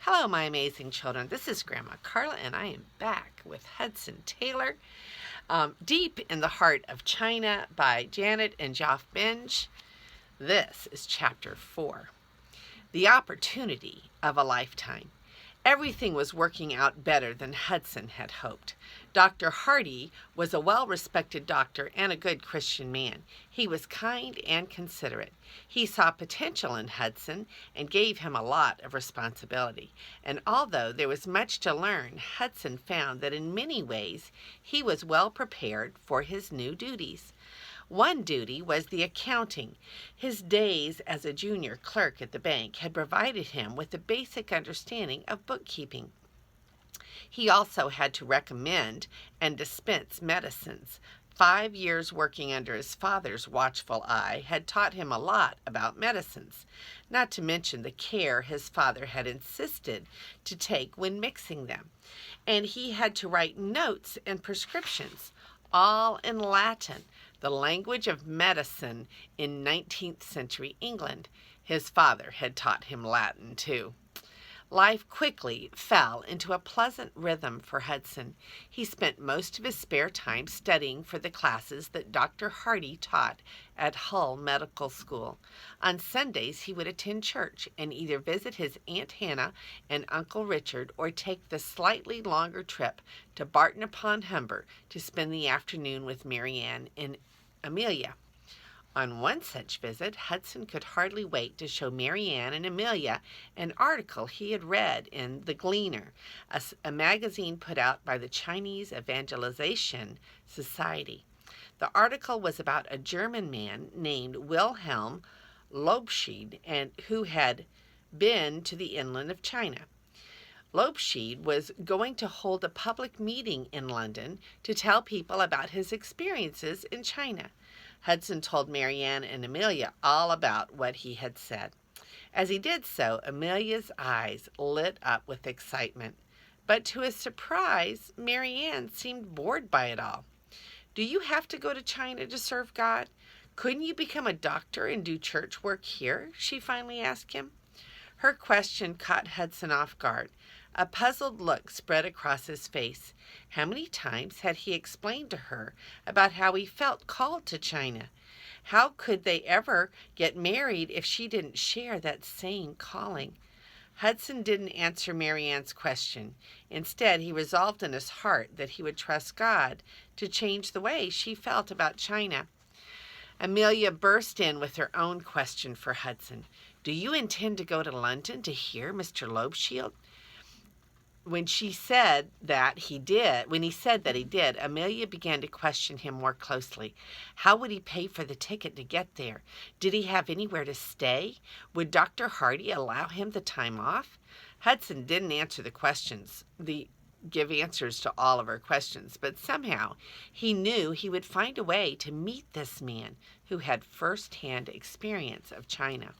Hello, my amazing children. This is Grandma Carla, and I am back with Hudson Taylor, Deep in the Heart of China by Janet and Geoff Benge. This is Chapter 4, The Opportunity of a Lifetime. Everything was working out better than Hudson had hoped. Dr. Hardy was a well-respected doctor and a good Christian man. He was kind and considerate. He saw potential in Hudson and gave him a lot of responsibility. And although there was much to learn, Hudson found that in many ways he was well prepared for his new duties. One duty was the accounting. His days as a junior clerk at the bank had provided him with a basic understanding of bookkeeping. He also had to recommend and dispense medicines. 5 years working under his father's watchful eye had taught him a lot about medicines, not to mention the care his father had insisted to take when mixing them. And he had to write notes and prescriptions, all in Latin, the language of medicine in 19th century England. His father had taught him Latin, too. Life quickly fell into a pleasant rhythm for Hudson. He spent most of his spare time studying for the classes that Dr. Hardy taught at Hull Medical School. On Sundays, he would attend church and either visit his Aunt Hannah and Uncle Richard or take the slightly longer trip to Barton-upon-Humber to spend the afternoon with Mary Ann and Amelia. On one such visit, Hudson could hardly wait to show Mary Ann and Amelia an article he had read in The Gleaner, a magazine put out by the Chinese Evangelization Society. The article was about a German man named Wilhelm Lobschied, and who had been to the inland of China. Lobschied was going to hold a public meeting in London to tell people about his experiences in China. Hudson told Mary Ann and Amelia all about what he had said. As he did so, Amelia's eyes lit up with excitement. But to his surprise, Mary Ann seemed bored by it all. "Do you have to go to China to serve God? Couldn't you become a doctor and do church work here?" she finally asked him. Her question caught Hudson off guard. A puzzled look spread across his face. How many times had he explained to her about how he felt called to China? How could they ever get married if she didn't share that same calling? Hudson didn't answer Mary Ann's question. Instead, he resolved in his heart that he would trust God to change the way she felt about China. Amelia burst in with her own question for Hudson. "Do you intend to go to London to hear Mr. Lobschild?" When he said that he did, Amelia began to question him more closely. How would he pay for the ticket to get there? Did he have anywhere to stay? Would Dr. Hardy allow him the time off? Hudson didn't give answers to all of her questions, but somehow he knew he would find a way to meet this man who had first-hand experience of China.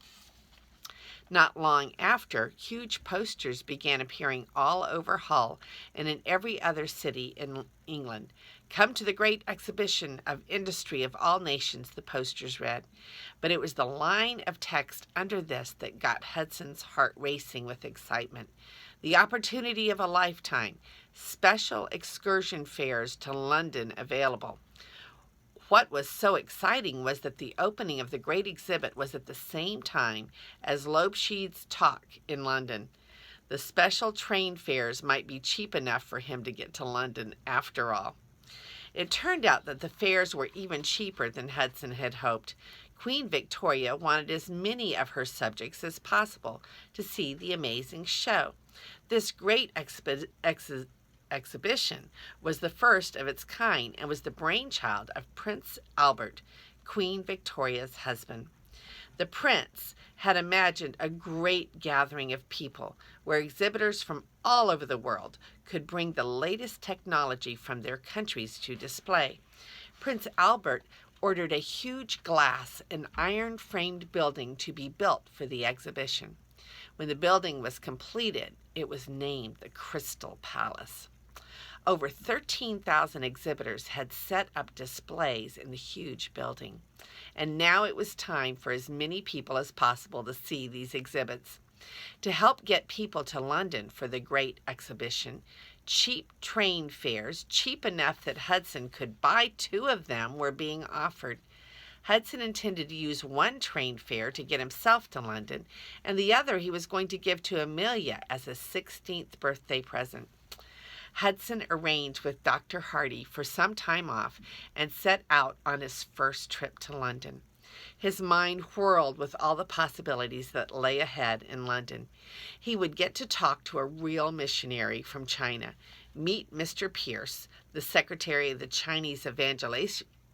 Not long after, huge posters began appearing all over Hull and in every other city in England. "Come to the great exhibition of industry of all nations," the posters read. But it was the line of text under this that got Hudson's heart racing with excitement. "The opportunity of a lifetime. Special excursion fares to London available." What was so exciting was that the opening of the great exhibit was at the same time as Lobschied's talk in London. The special train fares might be cheap enough for him to get to London after all. It turned out that the fares were even cheaper than Hudson had hoped. Queen Victoria wanted as many of her subjects as possible to see the amazing show. This great exhibition was the first of its kind and was the brainchild of Prince Albert, Queen Victoria's husband. The prince had imagined a great gathering of people where exhibitors from all over the world could bring the latest technology from their countries to display. Prince Albert ordered a huge glass and iron-framed building to be built for the exhibition. When the building was completed, it was named the Crystal Palace. Over 13,000 exhibitors had set up displays in the huge building, and now it was time for as many people as possible to see these exhibits. To help get people to London for the great exhibition, cheap train fares, cheap enough that Hudson could buy 2 of them, were being offered. Hudson intended to use one train fare to get himself to London, and the other he was going to give to Amelia as a 16th birthday present. Hudson arranged with Dr. Hardy for some time off and set out on his first trip to London. His mind whirled with all the possibilities that lay ahead in London. He would get to talk to a real missionary from China, meet Mr. Pierce, the secretary of the Chinese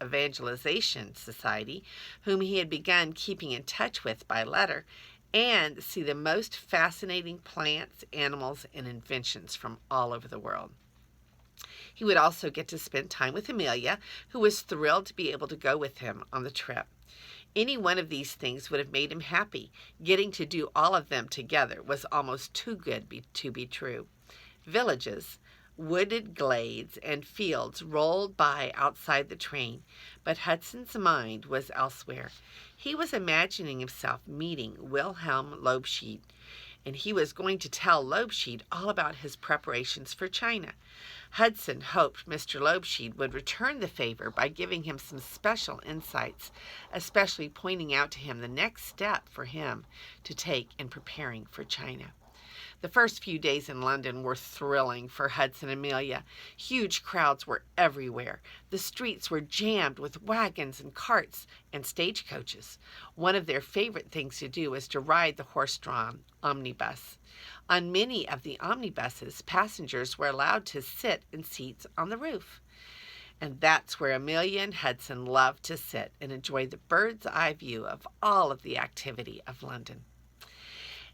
Evangelization Society, whom he had begun keeping in touch with by letter, and see the most fascinating plants, animals, and inventions from all over the world. He would also get to spend time with Amelia, who was thrilled to be able to go with him on the trip. Any one of these things would have made him happy. Getting to do all of them together was almost too good to be true. Villages, wooded glades, and fields rolled by outside the train, but Hudson's mind was elsewhere. He was imagining himself meeting Wilhelm Lobschied, and he was going to tell Lobschied all about his preparations for China. Hudson hoped Mr. Lobschied would return the favor by giving him some special insights, especially pointing out to him the next step for him to take in preparing for China. The first few days in London were thrilling for Hudson and Amelia. Huge crowds were everywhere. The streets were jammed with wagons and carts and stagecoaches. One of their favorite things to do was to ride the horse-drawn omnibus. On many of the omnibuses, passengers were allowed to sit in seats on the roof. And that's where Amelia and Hudson loved to sit and enjoy the bird's-eye view of all of the activity of London.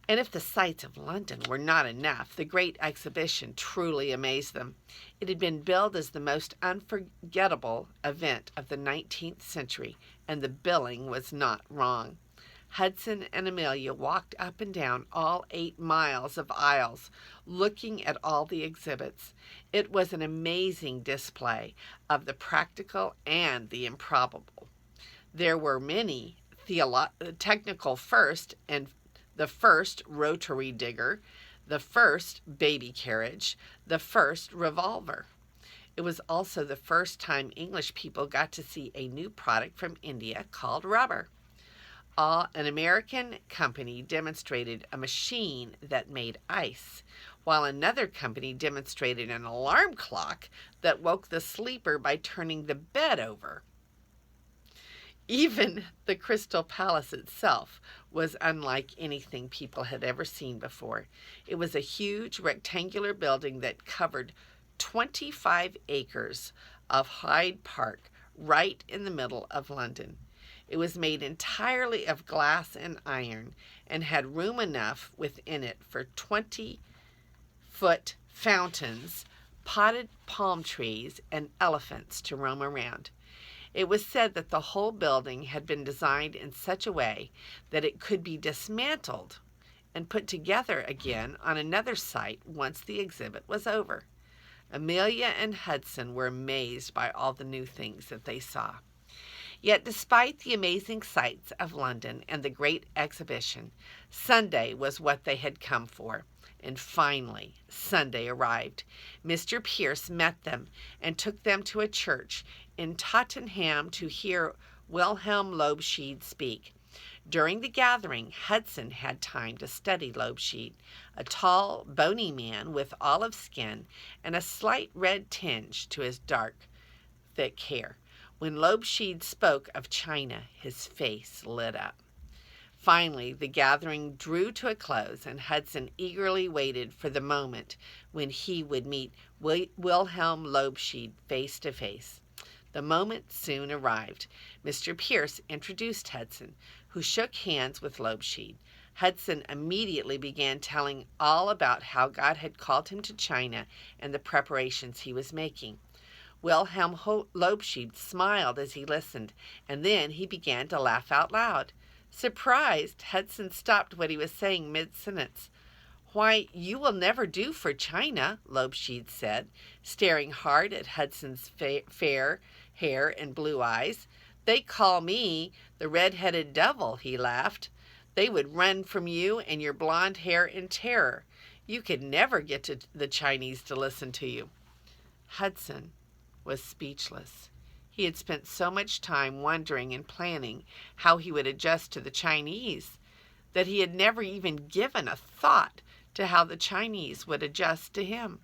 And if the sights of London were not enough, the great exhibition truly amazed them. It had been billed as the most unforgettable event of the 19th century, and the billing was not wrong. Hudson and Amelia walked up and down all 8 miles of aisles, looking at all the exhibits. It was an amazing display of the practical and the improbable. There were many technical first and the first rotary digger, the first baby carriage, the first revolver. It was also the first time English people got to see a new product from India called rubber. An American company demonstrated a machine that made ice, while another company demonstrated an alarm clock that woke the sleeper by turning the bed over. Even the Crystal Palace itself was unlike anything people had ever seen before. It was a huge rectangular building that covered 25 acres of Hyde Park, right in the middle of London. It was made entirely of glass and iron and had room enough within it for 20-foot fountains, potted palm trees, and elephants to roam around. It was said that the whole building had been designed in such a way that it could be dismantled and put together again on another site once the exhibit was over. Amelia and Hudson were amazed by all the new things that they saw. Yet despite the amazing sights of London and the great exhibition, Sunday was what they had come for. And finally, Sunday arrived. Mr. Pierce met them and took them to a church in Tottenham to hear Wilhelm Lobschied speak. During the gathering, Hudson had time to study Lobschied, a tall, bony man with olive skin and a slight red tinge to his dark, thick hair. When Lobschied spoke of China, his face lit up. Finally, the gathering drew to a close, and Hudson eagerly waited for the moment when he would meet Wilhelm Lobschied face to face. The moment soon arrived. Mr. Pierce introduced Hudson, who shook hands with Lobschied. Hudson immediately began telling all about how God had called him to China and the preparations he was making. Wilhelm Lobschied smiled as he listened, and then he began to laugh out loud. Surprised, Hudson stopped what he was saying mid-sentence. "Why, you will never do for China," Lobschied said, staring hard at Hudson's fair hair and blue eyes. "They call me the red-headed devil," he laughed. They would run from you and your blonde hair in terror. You could never get to the Chinese to listen to you." Hudson was speechless. He had spent so much time wondering and planning how he would adjust to the Chinese that he had never even given a thought to how the Chinese would adjust to him.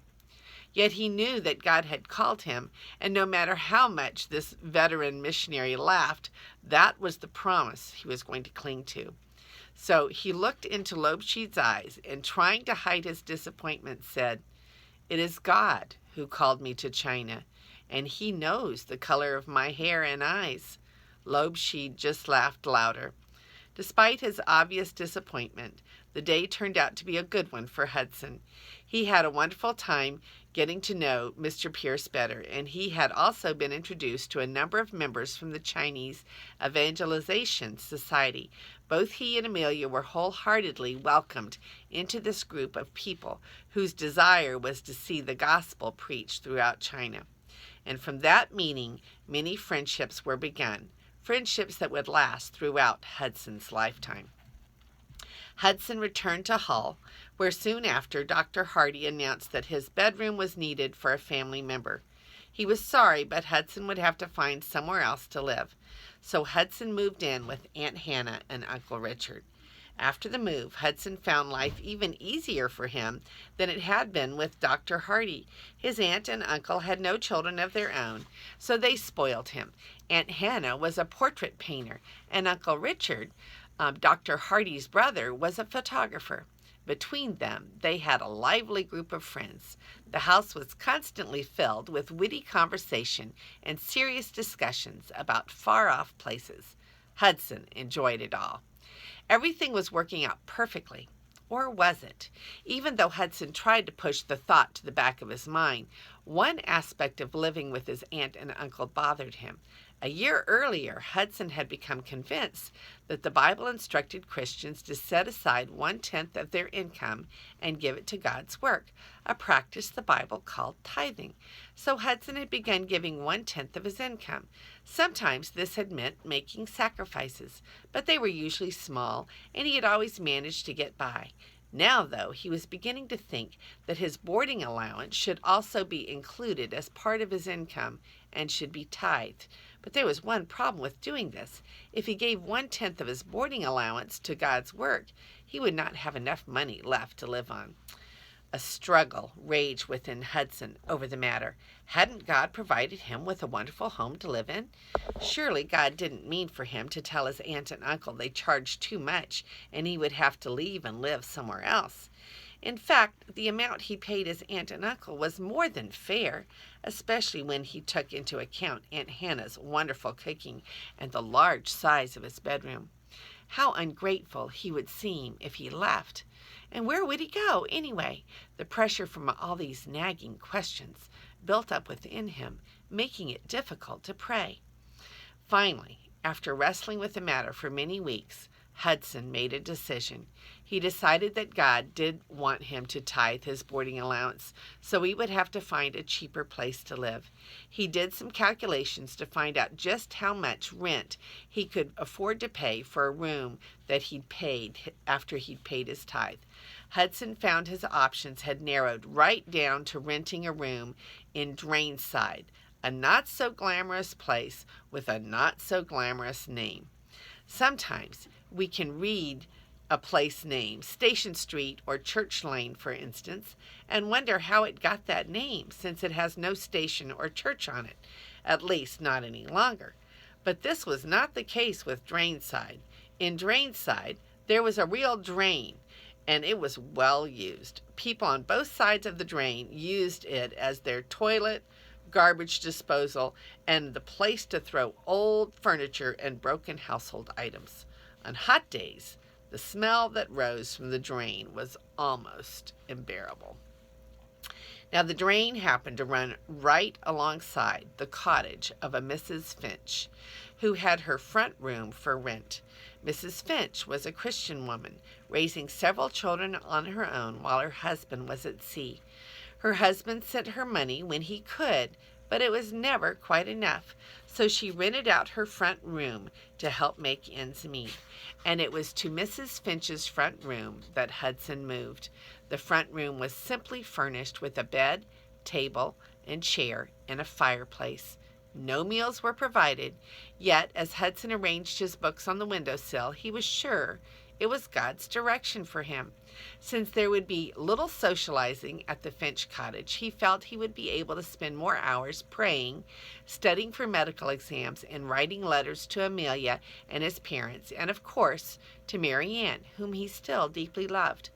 Yet he knew that God had called him, and no matter how much this veteran missionary laughed, that was the promise he was going to cling to. So he looked into Lobsheed's eyes and, trying to hide his disappointment, said, "It is God who called me to China, and he knows the color of my hair and eyes." Lobsheed just laughed louder. Despite his obvious disappointment, the day turned out to be a good one for Hudson. He had a wonderful time getting to know Mr. Pierce better, and he had also been introduced to a number of members from the Chinese Evangelization Society. Both he and Amelia were wholeheartedly welcomed into this group of people whose desire was to see the gospel preached throughout China. And from that meeting, many friendships were begun, friendships that would last throughout Hudson's lifetime. Hudson returned to Hull, where soon after Dr. Hardy announced that his bedroom was needed for a family member. He was sorry, but Hudson would have to find somewhere else to live. So Hudson moved in with Aunt Hannah and Uncle Richard. After the move, Hudson found life even easier for him than it had been with Dr. Hardy. His aunt and uncle had no children of their own, so they spoiled him. Aunt Hannah was a portrait painter, and Uncle Richard, Dr. Hardy's brother, was a photographer. Between them, they had a lively group of friends. The house was constantly filled with witty conversation and serious discussions about far-off places. Hudson enjoyed it all. Everything was working out perfectly. Or was it? Even though Hudson tried to push the thought to the back of his mind, one aspect of living with his aunt and uncle bothered him. A year earlier, Hudson had become convinced that the Bible instructed Christians to set aside 1/10 of their income and give it to God's work, a practice the Bible called tithing. So Hudson had begun giving 1/10 of his income. Sometimes this had meant making sacrifices, but they were usually small, and he had always managed to get by. Now, though, he was beginning to think that his boarding allowance should also be included as part of his income and should be tithed. But there was one problem with doing this. If he gave 1/10 of his boarding allowance to God's work, he would not have enough money left to live on. A struggle raged within Hudson over the matter. Hadn't God provided him with a wonderful home to live in? Surely God didn't mean for him to tell his aunt and uncle they charged too much and he would have to leave and live somewhere else. In fact, the amount he paid his aunt and uncle was more than fair, especially when he took into account Aunt Hannah's wonderful cooking and the large size of his bedroom. How ungrateful he would seem if he left. And where would he go, anyway? The pressure from all these nagging questions built up within him, making it difficult to pray. Finally, after wrestling with the matter for many weeks, Hudson made a decision. He decided that God did want him to tithe his boarding allowance, so he would have to find a cheaper place to live. He did some calculations to find out just how much rent he could afford to pay for a room that he'd paid after he'd paid his tithe. Hudson found his options had narrowed right down to renting a room in Drainside, a not-so-glamorous place with a not-so-glamorous name. Sometimes we can read a place name, Station Street or Church Lane, for instance, and wonder how it got that name, since it has no station or church on it, at least not any longer. But this was not the case with Drainside. In Drainside, there was a real drain, and it was well used. People on both sides of the drain used it as their toilet, garbage disposal, and the place to throw old furniture and broken household items. On hot days, the smell that rose from the drain was almost unbearable. Now, the drain happened to run right alongside the cottage of a Mrs. Finch, who had her front room for rent. Mrs. Finch was a Christian woman, raising several children on her own while her husband was at sea. Her husband sent her money when he could, but it was never quite enough. So she rented out her front room to help make ends meet. And it was to Mrs. Finch's front room that Hudson moved. The front room was simply furnished with a bed, table, and chair, and a fireplace. No meals were provided, yet as Hudson arranged his books on the windowsill, he was sure it was God's direction for him. Since there would be little socializing at the Finch cottage, he felt he would be able to spend more hours praying, studying for medical exams, and writing letters to Amelia and his parents, and of course to Mary Ann, whom he still deeply loved.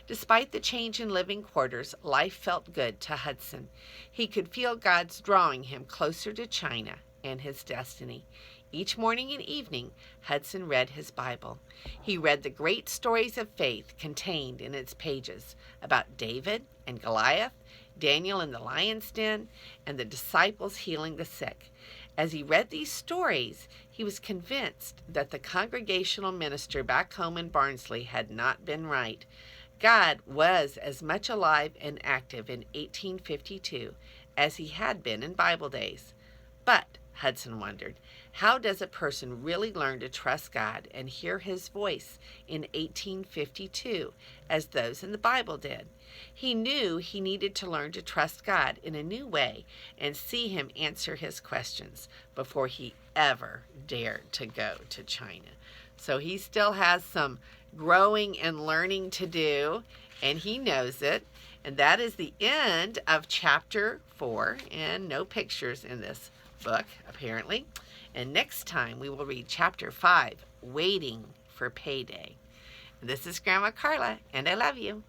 Despite the change in living quarters, life felt good to Hudson. He could feel God's drawing him closer to China and his destiny. Each morning and evening, Hudson read his Bible. He read the great stories of faith contained in its pages about David and Goliath, Daniel in the lion's den, and the disciples healing the sick. As he read these stories, he was convinced that the congregational minister back home in Barnsley had not been right. God was as much alive and active in 1852 as he had been in Bible days. But, Hudson wondered, how does a person really learn to trust God and hear his voice in 1852 as those in the Bible did? He knew he needed to learn to trust God in a new way and see him answer his questions before he ever dared to go to China. So he still has some growing and learning to do, and he knows it. And that is the end of chapter 4, and no pictures in this book, apparently. And next time we will read chapter 5, Waiting for Payday. This is Grandma Carla, and I love you.